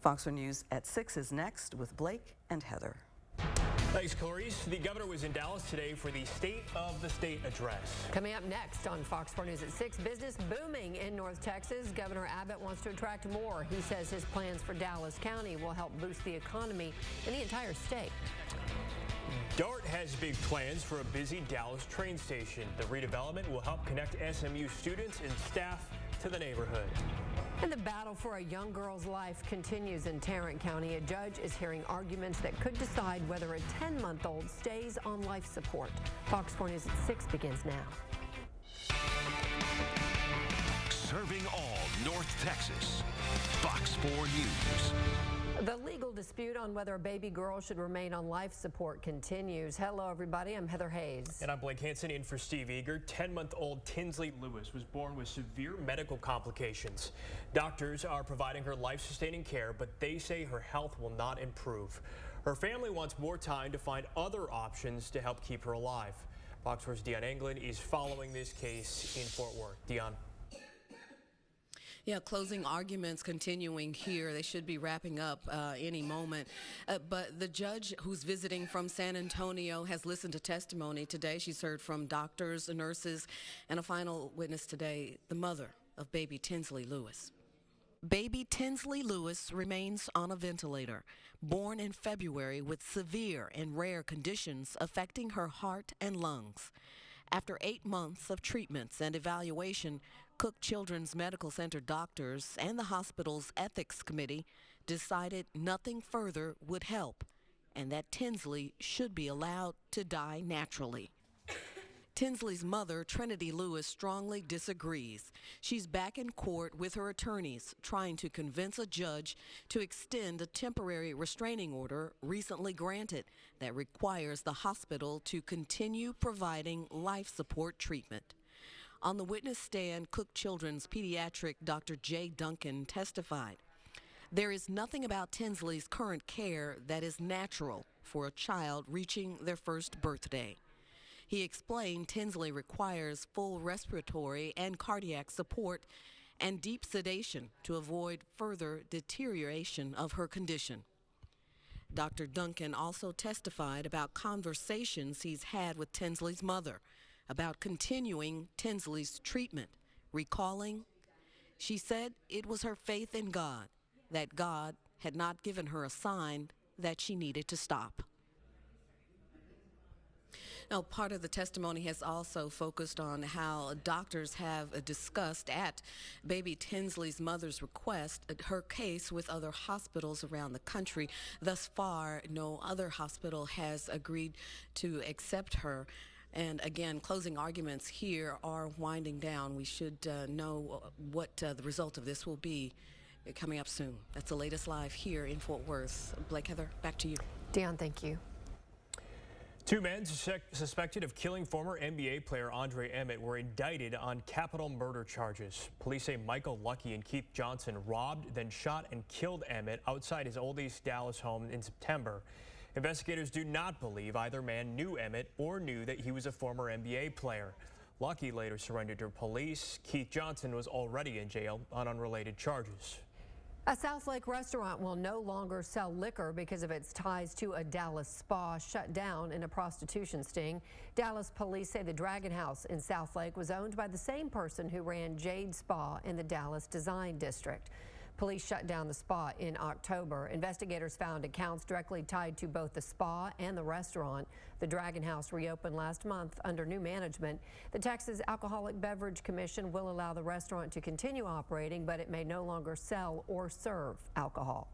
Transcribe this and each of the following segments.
Fox 4 News at 6 is next with Blake and Heather. Thanks, Clarice. The governor was in Dallas today for the State of the State address. Coming up next on Fox 4 News at 6, business booming in North Texas. Governor Abbott wants to attract more. He says his plans for Dallas County will help boost the economy in the entire state. DART has big plans for a busy Dallas train station. The redevelopment will help connect SMU students and staff to the neighborhood. And the battle for a young girl's life continues in Tarrant County. A judge is hearing arguments that could decide whether a 10-month-old stays on life support. Fox 4 News at 6 begins now. Serving all North Texas. Fox 4 News. The legal dispute on whether a baby girl should remain on life support continues. Hello, everybody. I'm Heather Hayes. And I'm Blake Hansen in for Steve Eager. 10-month-old Tinsley Lewis was born with severe medical complications. Doctors are providing her life-sustaining care, but they say her health will not improve. Her family wants more time to find other options to help keep her alive. Fox 4's Dion Englund is following this case in Fort Worth. Dion. Yeah, closing arguments continuing here. They should be wrapping up any moment. But the judge who's visiting from San Antonio has listened to testimony today. She's heard from doctors, nurses, and a final witness today, the mother of baby Tinsley Lewis. Baby Tinsley Lewis remains on a ventilator, born in February with severe and rare conditions affecting her heart and lungs. After 8 months of treatments and evaluation, Cook Children's Medical Center doctors and the hospital's ethics committee decided nothing further would help and that Tinsley should be allowed to die naturally. Tinsley's mother, Trinity Lewis, strongly disagrees. She's back in court with her attorneys trying to convince a judge to extend a temporary restraining order recently granted that requires the hospital to continue providing life support treatment. On the witness stand, Cook Children's pediatric Dr. Jay Duncan testified. There is nothing about Tinsley's current care that is natural for a child reaching their first birthday. He explained Tinsley requires full respiratory and cardiac support and deep sedation to avoid further deterioration of her condition. Dr. Duncan also testified about conversations he's had with Tinsley's mother about continuing Tinsley's treatment, recalling, she said it was her faith in God, that God had not given her a sign that she needed to stop. Now, part of the testimony has also focused on how doctors have discussed at baby Tinsley's mother's request her case with other hospitals around the country. Thus far, no other hospital has agreed to accept her. And again, closing arguments here are winding down. We should know what the result of this will be coming up soon. That's the latest live here in Fort Worth. Blake, Heather, back to you. Dion, thank you. 2 men suspected of killing former NBA player Andre Emmett were indicted on capital murder charges. Police say Michael Lucky and Keith Johnson robbed, then shot and killed Emmett outside his Old East Dallas home in September. Investigators do not believe either man knew Emmett or knew that he was a former NBA player. Lucky later surrendered to police. Keith Johnson was already in jail on unrelated charges. A South Lake restaurant will no longer sell liquor because of its ties to a Dallas spa shut down in a prostitution sting. Dallas police say the Dragon House in South Lake was owned by the same person who ran Jade Spa in the Dallas Design District. Police shut down the spa in October. Investigators found accounts directly tied to both the spa and the restaurant. The Dragon House reopened last month under new management. The Texas Alcoholic Beverage Commission will allow the restaurant to continue operating, but it may no longer sell or serve alcohol.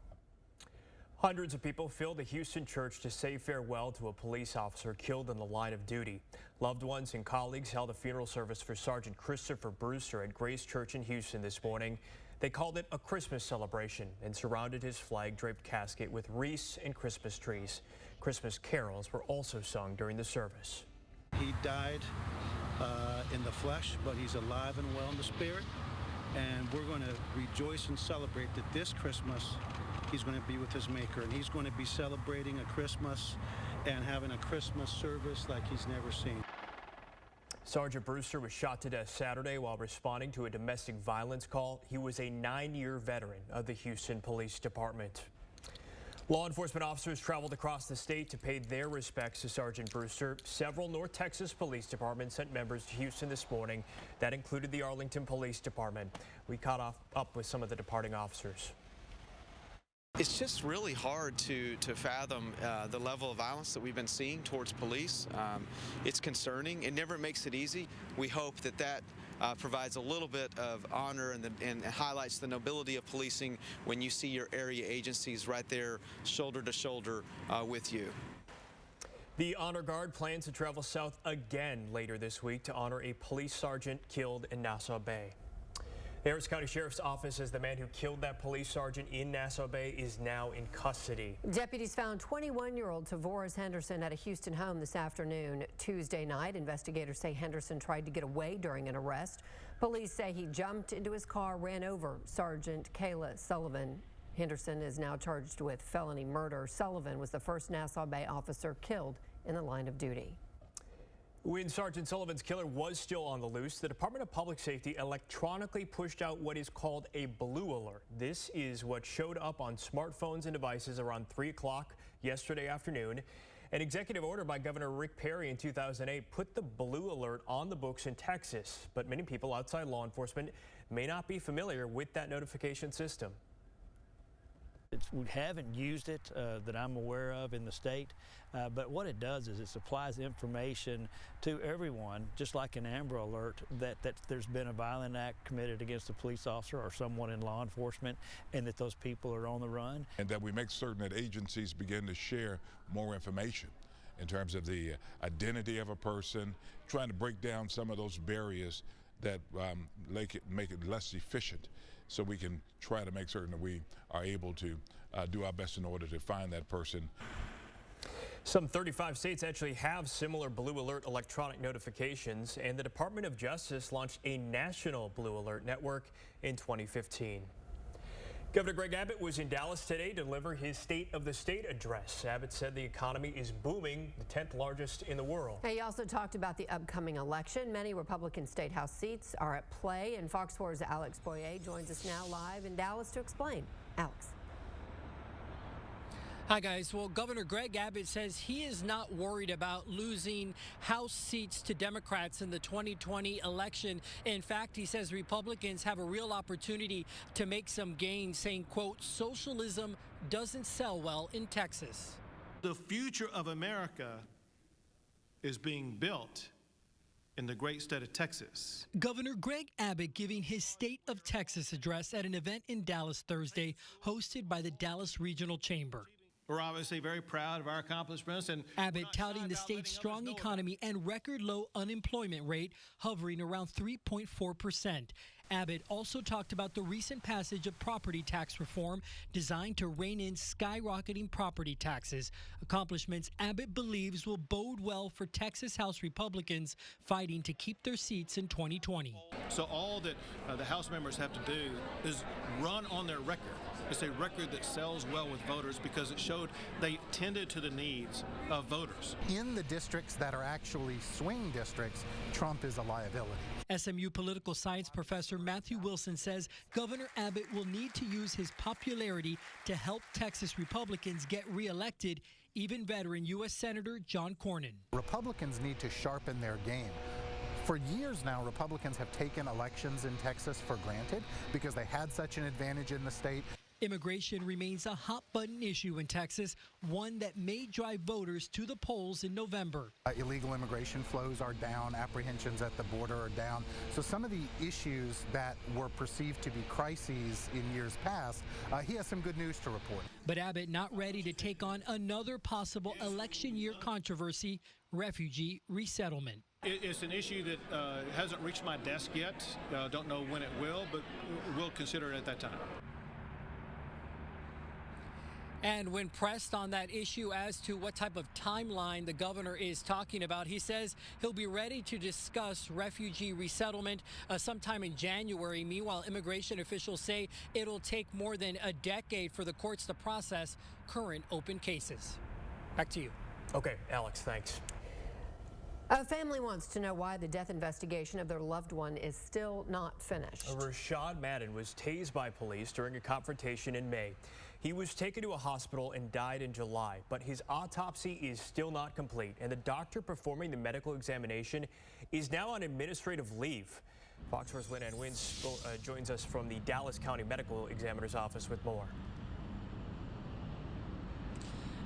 Hundreds of people filled a Houston church to say farewell to a police officer killed in the line of duty. Loved ones and colleagues held a funeral service for Sergeant Christopher Brewster at Grace Church in Houston this morning. They called it a Christmas celebration and surrounded his flag-draped casket with wreaths and Christmas trees. Christmas carols were also sung during the service. He died in the flesh, but he's alive and well in the spirit. And we're going to rejoice and celebrate that this Christmas he's going to be with his Maker, and he's going to be celebrating a Christmas and having a Christmas service like he's never seen. Sergeant Brewster was shot to death Saturday while responding to a domestic violence call. He was a 9-year veteran of the Houston Police Department. Law enforcement officers traveled across the state to pay their respects to Sergeant Brewster. Several North Texas police departments sent members to Houston this morning. That included the Arlington Police Department. We caught up with some of the departing officers. It's just really hard to fathom the level of violence that we've been seeing towards police. It's concerning. It never makes it easy. We hope that provides a little bit of honor and highlights the nobility of policing when you see your area agencies right there shoulder to shoulder with you. The Honor Guard plans to travel south again later this week to honor a police sergeant killed in Nassau Bay. The Harris County Sheriff's Office says the man who killed that police sergeant in Nassau Bay is now in custody. Deputies found 21-year-old Tavoris Henderson at a Houston home this afternoon. Tuesday night, investigators say Henderson tried to get away during an arrest. Police say he jumped into his car, ran over Sergeant Kayla Sullivan. Henderson is now charged with felony murder. Sullivan was the first Nassau Bay officer killed in the line of duty. When Sergeant Sullivan's killer was still on the loose, the Department of Public Safety electronically pushed out what is called a blue alert. This is what showed up on smartphones and devices around 3 o'clock yesterday afternoon. An executive order by Governor Rick Perry in 2008 put the blue alert on the books in Texas, but many people outside law enforcement may not be familiar with that notification system. We haven't used it that I'm aware of in the state, but what it does is it supplies information to everyone, just like an Amber Alert, that there's been a violent act committed against a police officer or someone in law enforcement, and that those people are on the run. And that we make certain that agencies begin to share more information in terms of the identity of a person, trying to break down some of those barriers that make it less efficient, so we can try to make certain that we are able to do our best in order to find that person. Some 35 states actually have similar blue alert electronic notifications, and the Department of Justice launched a national blue alert network in 2015. Governor Greg Abbott was in Dallas today to deliver his State of the State address. Abbott said the economy is booming, the 10th largest in the world. He also talked about the upcoming election. Many Republican state house seats are at play, and Fox 4's Alex Boyer joins us now live in Dallas to explain. Alex. Hi, guys. Well, Governor Greg Abbott says he is not worried about losing House seats to Democrats in the 2020 election. In fact, he says Republicans have a real opportunity to make some gains, saying, quote, socialism doesn't sell well in Texas. The future of America is being built in the great state of Texas. Governor Greg Abbott giving his State of Texas address at an event in Dallas Thursday, hosted by the Dallas Regional Chamber. We're obviously very proud of our accomplishments. And Abbott touting the state's strong economy and record low unemployment rate hovering around 3.4%. Abbott also talked about the recent passage of property tax reform designed to rein in skyrocketing property taxes, accomplishments Abbott believes will bode well for Texas House Republicans fighting to keep their seats in 2020. So all that the House members have to do is run on their record. It's a record that sells well with voters because it showed they tended to the needs of voters. In the districts that are actually swing districts, Trump is a liability. SMU political science professor Matthew Wilson says Governor Abbott will need to use his popularity to help Texas Republicans get reelected, even veteran U.S. Senator John Cornyn. Republicans need to sharpen their game. For years now, Republicans have taken elections in Texas for granted because they had such an advantage in the state. Immigration remains a hot-button issue in Texas, one that may drive voters to the polls in November. Illegal immigration flows are down, apprehensions at the border are down. So some of the issues that were perceived to be crises in years past, he has some good news to report. But Abbott not ready to take on another possible election year controversy, refugee resettlement. It's an issue that hasn't reached my desk yet. Don't know when it will, but we'll consider it at that time. And when pressed on that issue as to what type of timeline the governor is talking about, he says he'll be ready to discuss refugee resettlement sometime in January. Meanwhile, immigration officials say it'll take more than a decade for the courts to process current open cases. Back to you. Okay, Alex, thanks. A family wants to know why the death investigation of their loved one is still not finished. Rashad Madden was tased by police during a confrontation in May. He was taken to a hospital and died in July, but his autopsy is still not complete, and the doctor performing the medical examination is now on administrative leave. Fox 4's Lynn Ann Wins joins us from the Dallas County Medical Examiner's Office with more.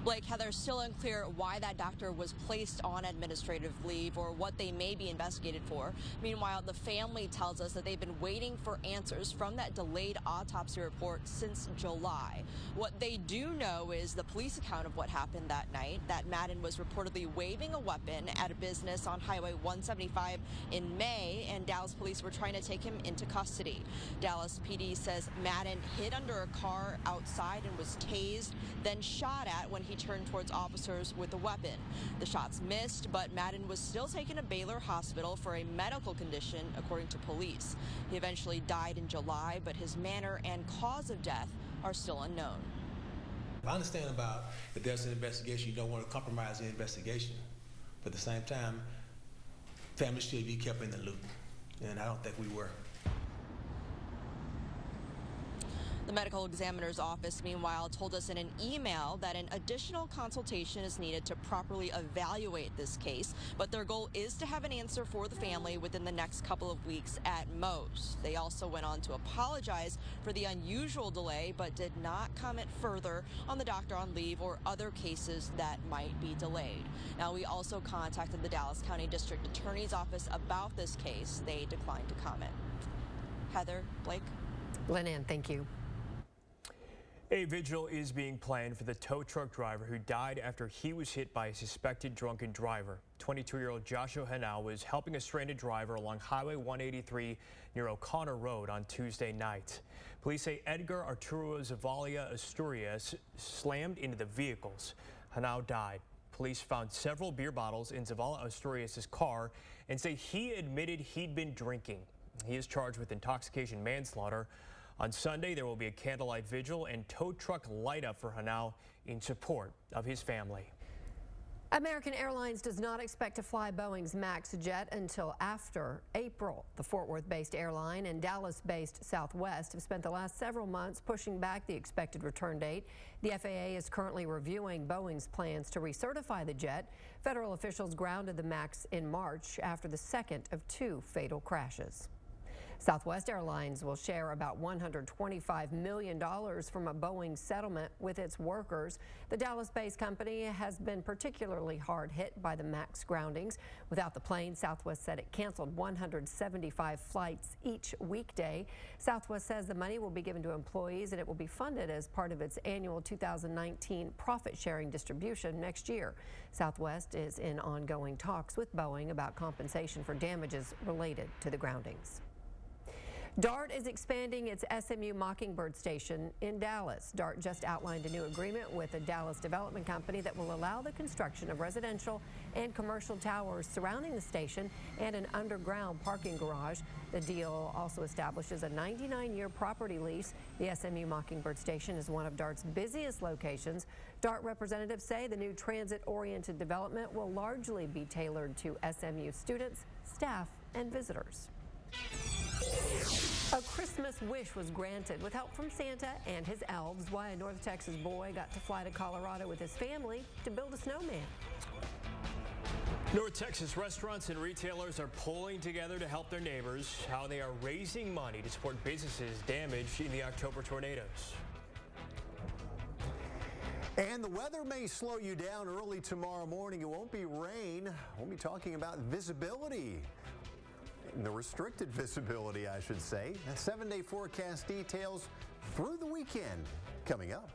Blake, Heather, still unclear why that doctor was placed on administrative leave or what they may be investigated for. Meanwhile, the family tells us that they've been waiting for answers from that delayed autopsy report since July. What they do know is the police account of what happened that night, that Madden was reportedly waving a weapon at a business on Highway 175 in May, and Dallas police were trying to take him into custody. Dallas PD says Madden hid under a car outside and was tased, then shot at when he turned towards officers with a weapon. The shots missed, but Madden was still taken to Baylor Hospital for a medical condition, according to police. He eventually died in July, but his manner and cause of death are still unknown. I understand about if there's an investigation, you don't want to compromise the investigation. But at the same time, families should be kept in the loop, and I don't think we were. The medical examiner's office, meanwhile, told us in an email that an additional consultation is needed to properly evaluate this case, but their goal is to have an answer for the family within the next couple of weeks at most. They also went on to apologize for the unusual delay, but did not comment further on the doctor on leave or other cases that might be delayed. Now, we also contacted the Dallas County District Attorney's Office about this case. They declined to comment. Heather, Blake. Lynn Ann, thank you. A vigil is being planned for the tow truck driver who died after he was hit by a suspected drunken driver. 22-year-old Joshua Hanau was helping a stranded driver along Highway 183 near O'Connor Road on Tuesday night. Police say Edgar Arturo Zavalia Asturias slammed into the vehicles. Hanau died. Police found several beer bottles in Zavala Asturias' car and say he admitted he'd been drinking. He is charged with intoxication manslaughter. On Sunday, there will be a candlelight vigil and tow truck light up for Hanau in support of his family. American Airlines does not expect to fly Boeing's MAX jet until after April. The Fort Worth-based airline and Dallas-based Southwest have spent the last several months pushing back the expected return date. The FAA is currently reviewing Boeing's plans to recertify the jet. Federal officials grounded the MAX in March after the second of two fatal crashes. Southwest Airlines will share about $125 million from a Boeing settlement with its workers. The Dallas-based company has been particularly hard hit by the MAX groundings. Without the plane, Southwest said it canceled 175 flights each weekday. Southwest says the money will be given to employees and it will be funded as part of its annual 2019 profit-sharing distribution next year. Southwest is in ongoing talks with Boeing about compensation for damages related to the groundings. DART is expanding its SMU Mockingbird station in Dallas. DART just outlined a new agreement with a Dallas development company that will allow the construction of residential and commercial towers surrounding the station and an underground parking garage. The deal also establishes a 99-year property lease. The SMU Mockingbird station is one of DART's busiest locations. DART representatives say the new transit-oriented development will largely be tailored to SMU students, staff, and visitors. A Christmas wish was granted with help from Santa and his elves. Why a North Texas boy got to fly to Colorado with his family to build a snowman. North Texas restaurants and retailers are pulling together to help their neighbors. How they are raising money to support businesses damaged in the October tornadoes. And the weather may slow you down early tomorrow morning. It won't be rain. We'll be talking about visibility. The restricted visibility, I should say. A 7-day forecast details through the weekend coming up.